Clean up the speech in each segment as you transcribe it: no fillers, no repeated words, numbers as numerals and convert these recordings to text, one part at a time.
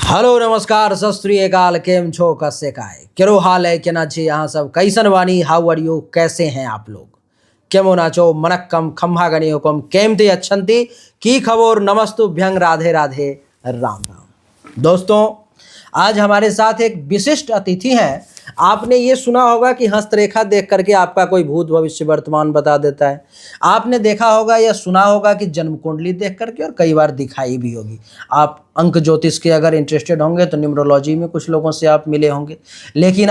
Hello नमस्कार सत श्री अकाल केम छो कसे काय केरो हाल है केना छी यहाँ सब कैसन वानी हाउ आर यू कैसे हैं आप लोग केमो नाचो मनक्कम खम्भा गणी हुकम केमती अच्छंती की खबर नमस्तुभ्यं राधे राधे राम राम। दोस्तों आज हमारे साथ एक विशिष्ट अतिथि हैं। आपने ये सुना होगा कि हस्तरेखा देख करके आपका कोई भूत भविष्य वर्तमान बता देता है। आपने देखा होगा या सुना होगा कि जन्म कुंडली देख करके, और कई बार दिखाई भी होगी। आप अंक ज्योतिष के अगर इंटरेस्टेड होंगे तो न्यूमरोलॉजी में कुछ लोगों से आप मिले होंगे। लेकिन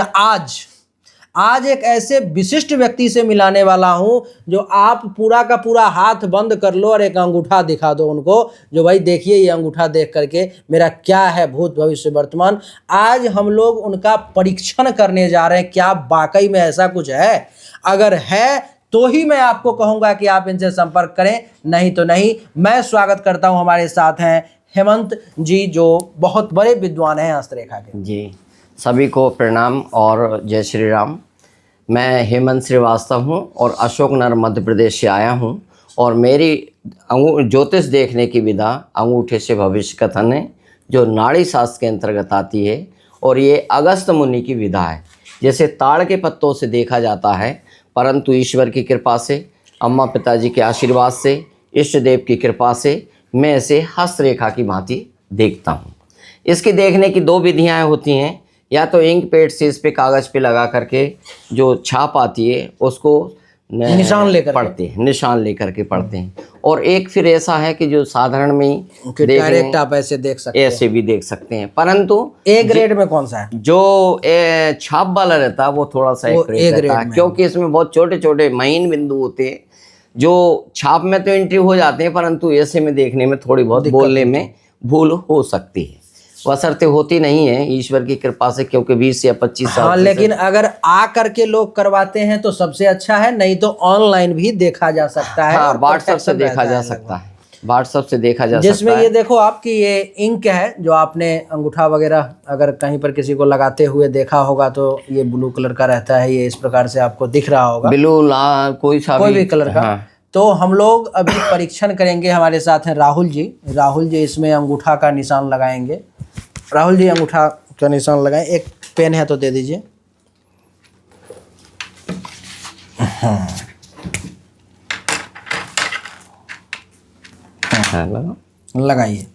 आज एक ऐसे विशिष्ट व्यक्ति से मिलाने वाला हूं जो आप पूरा का पूरा हाथ बंद कर लो और एक अंगूठा दिखा दो उनको, जो भाई देखिए ये अंगूठा देख करके मेरा क्या है भूत भविष्य वर्तमान। आज हम लोग उनका परीक्षण करने जा रहे हैं, क्या वाकई में ऐसा कुछ है। अगर है तो ही मैं आपको कहूंगा कि आप इनसे संपर्क करें, नहीं तो नहीं। मैं स्वागत करता हूं, हमारे साथ हैं हेमंत जी जो बहुत बड़े विद्वान हैं हस्तरेखा के। जी सभी को प्रणाम और जय श्री राम। मैं हेमंत श्रीवास्तव हूँ और अशोकनगर मध्य प्रदेश से आया हूँ और मेरी ज्योतिष देखने की विधा अंगूठे से भविष्य कथन है जो नाड़ी शास्त्र के अंतर्गत आती है। और ये अगस्त मुनि की विधा है। जैसे ताड़ के पत्तों से देखा जाता है, परंतु ईश्वर की कृपा से, अम्मा पिताजी के आशीर्वाद से, इष्ट देव की कृपा से मैं इसे हस्तरेखा की भांति देखता हूँ। इसकी देखने की दो विधियाँ होती हैं, या तो इंक पेड से इस पे कागज़ पे लगा करके जो छाप आती है उसको निशान लेकर के पढ़ते हैं, और एक फिर ऐसा है कि जो साधारण में ही डायरेक्ट आप ऐसे देख सकते हैं, ऐसे भी देख सकते हैं। परंतु ए ग्रेड में कौन सा है? जो छाप वाला रहता है वो थोड़ा सा एक ग्रेड रहता है, क्योंकि इसमें बहुत छोटे छोटे महीन बिंदु होते हैं जो छाप में तो एंट्री हो जाते हैं, परंतु ऐसे में देखने में थोड़ी बहुत बोलने में भूल हो सकती है। बशर्ते होती नहीं है ईश्वर की कृपा से, क्योंकि 20 या 25 साल हाँ, लेकिन अगर आ करके लोग करवाते हैं तो सबसे अच्छा है, नहीं तो ऑनलाइन भी देखा जा सकता है। हाँ, व्हाट्सएप से देखा जा सकता है, व्हाट्सएप से देखा जा सकता है। जिसमें ये देखो आपकी ये इंक है जो आपने अंगूठा वगैरह अगर कहीं पर किसी को लगाते हुए देखा होगा तो ये ब्लू कलर का रहता है। ये इस प्रकार से आपको दिख रहा होगा, ब्लू कोई भी कलर का। हाँ। तो हम लोग अभी परीक्षण करेंगे। हमारे साथ हैं राहुल जी। राहुल जी इसमें अंगूठा का निशान लगाएंगे। राहुल जी अंगूठा का निशान लगाएं। एक पेन है तो दे दीजिए। लगाइए,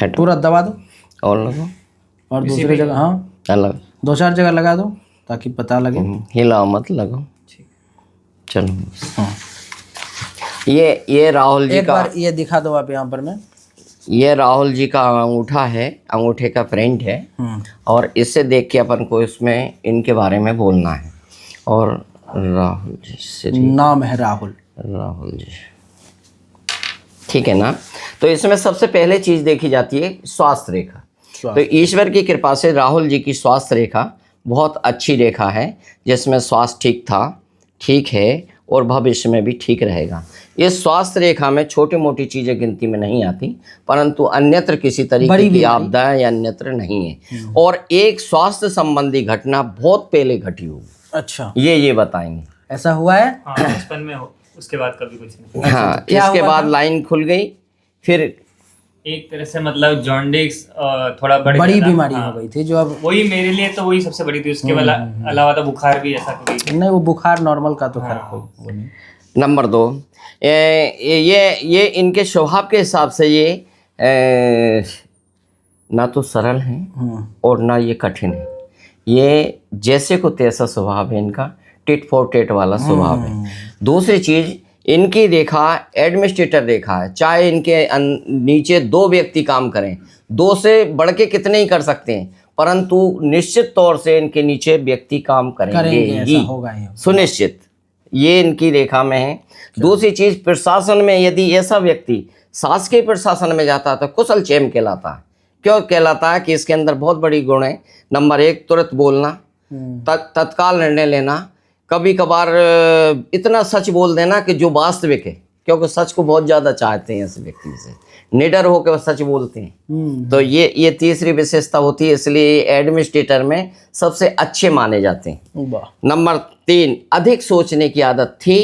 पूरा दबा दो और लगाओ, और दूसरी जगह हाँ अलग 2-4 जगह लगा दो ताकि पता लगे। हिलाओ मत, लगाओ। चलो हाँ। ये राहुल जी एक बार ये दिखा दो आप यहाँ पर। मैं ये राहुल जी का अंगूठा है, अंगूठे का प्रिंट है, और इससे देख के अपन को इसमें इनके बारे में बोलना है। और राहुल जी से नाम है राहुल जी, ठीक है ना। तो इसमें सबसे पहले चीज़ देखी जाती है स्वास्थ्य रेखा। तो ईश्वर की कृपा से राहुल जी की स्वास्थ्य रेखा बहुत अच्छी रेखा है, जिसमें स्वास्थ्य ठीक था, ठीक है, और भविष्य में भी ठीक रहेगा। इस स्वास्थ्य रेखा में छोटी मोटी चीज़ें गिनती में नहीं आती, परंतु अन्यत्र किसी तरीके की आपदा या अन्यत्र नहीं है। और एक स्वास्थ्य संबंधी घटना बहुत पहले घटी होगी। अच्छा, ये बताएंगे। ऐसा हुआ है? हाँ, बचपन में उसके बाद कभी कुछ नहीं। हाँ, तो इसके बाद लाइन खुल गई। फिर एक तरह से मतलब जॉन्डिस थोड़ा बड़ी बीमारी हो गई थी, जो अब वही मेरे लिए तो वही सबसे बड़ी थी। उसके अलावा तो बुखार भी ऐसा कोई नहीं, वो बुखार नॉर्मल का तो खैर कोई नहीं। नंबर 2, ये इनके स्वभाव के हिसाब से ये ना तो सरल हैं और ना ये कठिन है। ये जैसे को तैसा स्वभाव है इनका, टिट फॉर टेट वाला स्वभाव है। दूसरी चीज़, इनकी रेखा एडमिनिस्ट्रेटर रेखा है। चाहे इनके नीचे 2 व्यक्ति काम करें, 2 से बढ़ के कितने ही कर सकते हैं, परंतु निश्चित तौर से इनके नीचे व्यक्ति काम करेंगे ही, सुनिश्चित। ये इनकी रेखा में है। दूसरी चीज़, प्रशासन में यदि ऐसा व्यक्ति शासकीय प्रशासन में जाता है तो कुशल चेम कहलाता है। क्यों कहलाता है? कि इसके अंदर बहुत बड़ी गुण है। नंबर 1, तुरंत बोलना, तत्काल निर्णय लेना, कभी कभार इतना सच बोल देना कि जो वास्तविक है, क्योंकि सच को बहुत ज़्यादा चाहते हैं ऐसे व्यक्ति से, निडर होकर वो सच बोलते हैं। तो ये तीसरी विशेषता होती है, इसलिए एडमिनिस्ट्रेटर में सबसे अच्छे माने जाते हैं। नंबर 3, अधिक सोचने की आदत थी,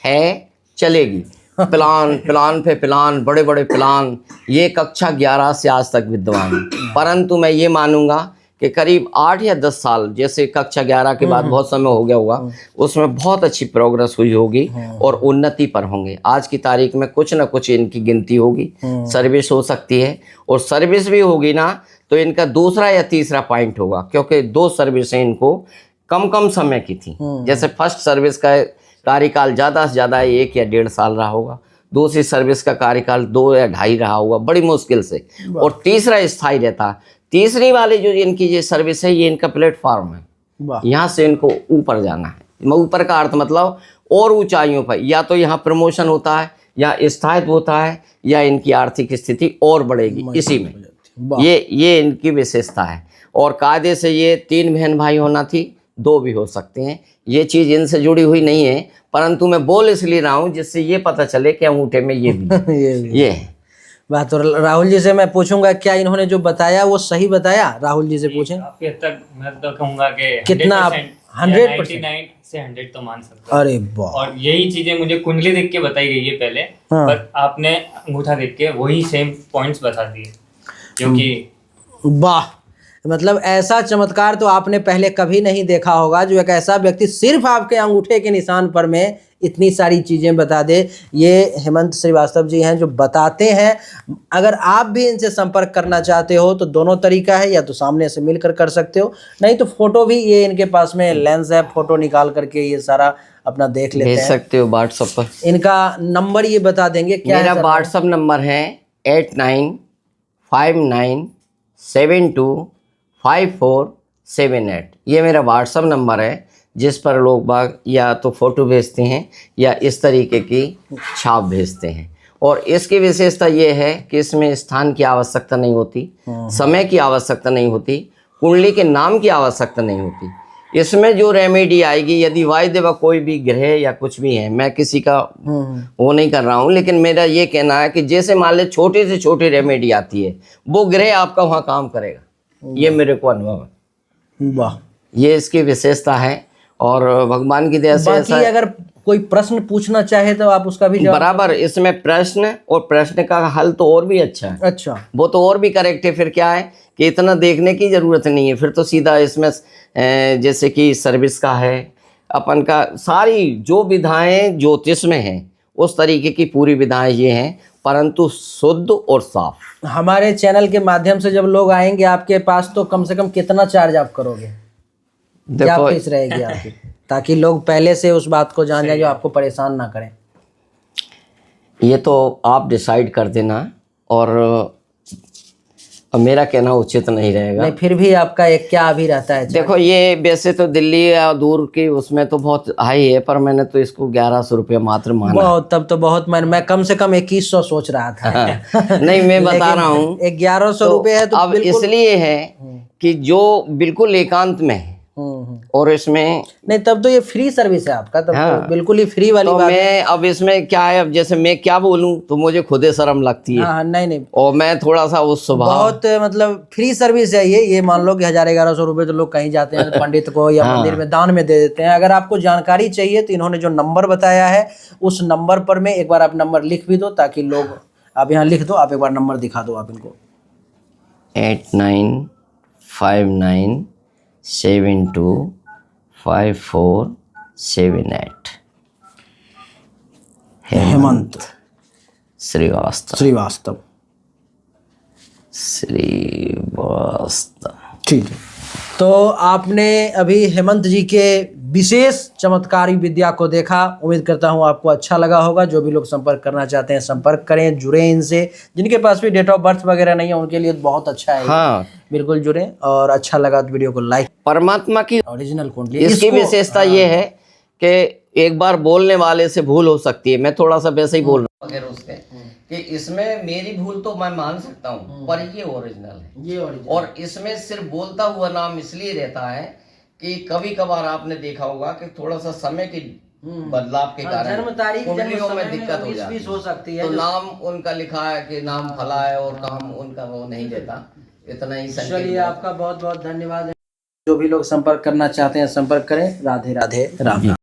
है, चलेगी। प्लान प्लान पे प्लान, बड़े बड़े प्लान, ये कक्षा 11 से आज तक विद्यमान है। परंतु मैं ये मानूंगा कि करीब 8 या 10 साल, जैसे कक्षा 11 के बाद बहुत समय हो गया होगा, उसमें बहुत अच्छी प्रोग्रेस हुई होगी और उन्नति पर होंगे। आज की तारीख में कुछ ना कुछ इनकी गिनती होगी, सर्विस हो सकती है, और सर्विस भी होगी ना तो इनका दूसरा या तीसरा पॉइंट होगा, क्योंकि 2 सर्विसें इनको कम समय की थी। जैसे फर्स्ट सर्विस का कार्यकाल ज़्यादा से ज़्यादा 1 या 1.5 साल रहा होगा, दूसरी सर्विस का कार्यकाल 2 या 2.5 रहा होगा बड़ी मुश्किल से, और तीसरा स्थायी रहता। तीसरी वाली जो इनकी ये सर्विस है, ये इनका प्लेटफॉर्म है, यहाँ से इनको ऊपर जाना है। ऊपर का अर्थ मतलब और ऊंचाइयों पर, या तो यहाँ प्रमोशन होता है, या स्थायित्व होता है, या इनकी आर्थिक स्थिति और बढ़ेगी इसी में। ये इनकी विशेषता है। और कायदे से ये 3 बहन भाई होना थी, 2 भी हो सकते हैं। ये चीज़ इनसे जुड़ी हुई नहीं है, परंतु मैं बोल इसलिए रहा हूँ जिससे ये पता चले कि अंगूठे में ये भी ये है। बात तो राहुल जी से मैं पूछूंगा, क्या इन्होंने जो बताया वो सही बताया? राहुल जी से पूछें। काफी हद तक मैं तो कहूंगा कि कितना आप 100% 99 से 100 तो मान सकते हो। अरे वाह। और यही चीजें मुझे कुंडली देख के बताई गई है पहले, पर आपने अंगूठा देख के वही सेम पॉइंट्स बता दिए, क्योंकि वाह, मतलब ऐसा चमत्कार तो आपने पहले कभी नहीं देखा होगा, जो एक ऐसा व्यक्ति सिर्फ आपके अंगूठे के निशान पर में इतनी सारी चीज़ें बता दे। ये हेमंत श्रीवास्तव जी हैं जो बताते हैं। अगर आप भी इनसे संपर्क करना चाहते हो तो दोनों तरीका है, या तो सामने से मिलकर कर सकते हो, नहीं तो फोटो भी ये इनके पास में लेंस है, फोटो निकाल करके ये सारा अपना देख लेते हैं। भेज सकते हो व्हाट्सएप पर। इनका नंबर ये बता देंगे क्या? मेरा व्हाट्सएप नंबर है 8959725478। ये मेरा व्हाट्सएप नंबर है, जिस पर लोग बाग या तो फ़ोटो भेजते हैं या इस तरीके की छाप भेजते हैं। और इसकी विशेषता ये है कि इसमें स्थान की आवश्यकता नहीं होती, समय की आवश्यकता नहीं होती, कुंडली के नाम की आवश्यकता नहीं होती। इसमें जो रेमेडी आएगी, यदि वायुदेव कोई भी ग्रह या कुछ भी है, मैं किसी का वो नहीं कर रहा हूँ, लेकिन मेरा ये कहना है कि जैसे मान ले छोटी से छोटी रेमेडी आती है, वो ग्रह आपका वहाँ काम करेगा। ये मेरे को अनुभव है। वाह, ये इसकी विशेषता है, और भगवान की दया से बाकी अगर कोई प्रश्न पूछना चाहे तो आप उसका भी जवाब बराबर। इसमें प्रश्न और प्रश्न का हल तो और भी अच्छा है। अच्छा, वो तो और भी करेक्ट है। फिर क्या है कि इतना देखने की जरूरत नहीं है, फिर तो सीधा इसमें जैसे कि सर्विस का है, अपन का सारी जो विधाएं ज्योतिष में हैं उस तरीके की पूरी विधाएं ये हैं, परंतु शुद्ध और साफ। हमारे चैनल के माध्यम से जब लोग आएंगे आपके पास तो कम से कम कितना चार्ज आप करोगे? क्या फीस रहेगी आपकी, ताकि लोग पहले से उस बात को जान जाए, जो आपको परेशान ना करें? ये तो आप डिसाइड कर देना, और मेरा कहना उचित नहीं रहेगा। नहीं, फिर भी आपका एक क्या अभी रहता है? देखो, ये वैसे तो दिल्ली या दूर की उसमें तो बहुत हाई है, पर मैंने तो इसको 1100 रुपये मात्र माना। बहुत, तब तो बहुत। मैं कम से कम 2100 सोच रहा था। नहीं, मैं बता रहा हूँ 1100 रुपये है तो अब इसलिए है कि जो बिल्कुल एकांत में है, और इसमें नहीं, तब तो ये फ्री सर्विस है आपका, तब तो बिल्कुल ही फ्री वाली तो बात है। मैं अब इसमें क्या है, अब जैसे मैं क्या बोलूं तो मुझे खुद ही शर्म लगती है। हाँ, नहीं, और मैं थोड़ा सा उस स्वभाव, बहुत मतलब फ्री सर्विस है ये मान लो कि 1100 रुपये तो लोग कहीं जाते हैं पंडित को या मंदिर में दान में दे देते हैं। अगर आपको जानकारी चाहिए तो इन्होंने जो नंबर बताया है उस नंबर पर में एक बार आप नंबर लिख भी दो, ताकि लोग, आप यहाँ लिख दो, आप एक बार नंबर दिखा दो आप इनको। 8959725478। हेमंत श्रीवास्तव। ठीक है, तो आपने अभी हेमंत जी के विशेष चमत्कारी विद्या को देखा। उम्मीद करता हूँ आपको अच्छा लगा होगा। जो भी लोग संपर्क करना चाहते हैं संपर्क करें, जुड़ें इनसे। जिनके पास भी डेट ऑफ बर्थ वगैरह नहीं है उनके लिए बहुत अच्छा है। हाँ, बिल्कुल जुड़ें, और अच्छा लगा तो वीडियो को लाइक। परमात्मा की ओरिजिनल कुंडली, इसकी विशेषता ये है कि एक बार बोलने वाले से भूल हो सकती है। मैं थोड़ा सा वैसे ही बोल रहा हूँ वगैरह उसके, कि इसमें मेरी भूल तो मैं मान सकता हूँ, पर ये ओरिजिनल है। ये ओरिजिनल। और इसमें सिर्फ बोलता हुआ नाम इसलिए रहता है कि कभी कभार आपने देखा होगा कि थोड़ा सा समय की बदलाव के कारण जन्म तारीख, कुंडलियों में दिक्कत हो जाती है। तो नाम उनका लिखा है कि नाम फला है, और काम उनका वो नहीं देता। इतना ही। चलिए, आपका बहुत बहुत धन्यवाद। जो भी लोग संपर्क करना चाहते हैं संपर्क करें। राधे राधे, राम राम।